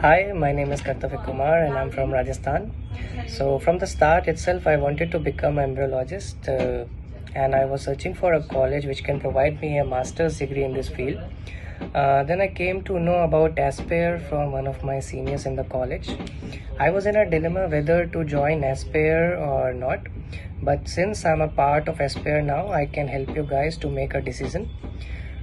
Hi, my name is Karthavya and I'm from Rajasthan. So from the start itself, I wanted to become an embryologist and I was searching for a college which can provide me a master's degree in this field. Then I came to know about ASPIER from one of my seniors in the college. I was in a dilemma whether to join ASPIER or not, but since I'm a part of ASPIER now, I can help you guys to make a decision.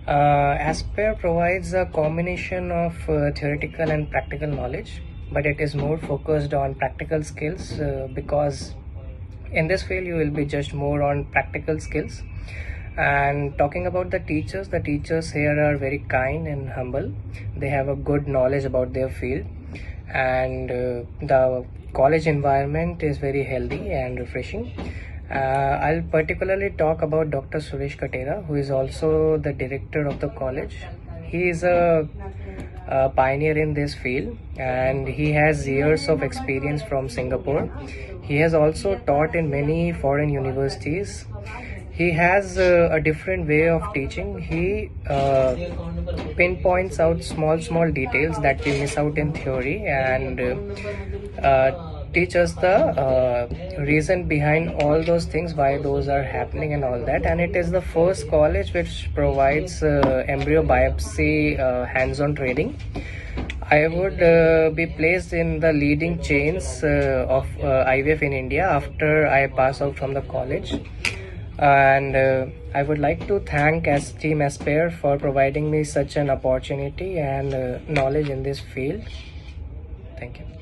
ASPIER provides a combination of theoretical and practical knowledge, but it is more focused on practical skills because in this field you will be judged more on practical skills. And talking about the teachers here are very kind and humble. They have a good knowledge about their field, and the college environment is very healthy and refreshing. I'll particularly talk about Dr. Suresh Katera, who is also the director of the college. He is a pioneer in this field and he has years of experience from Singapore. He has also taught in many foreign universities. He has a different way of teaching. He pinpoints out small details that we miss out in theory and teach us the reason behind all those things, why those are happening and all that. And it is the first college which provides embryo biopsy hands-on training. I would be placed in the leading chains of IVF in India after I pass out from the college. And I would like to thank Team ASPIER for providing me such an opportunity and knowledge in this field. Thank you.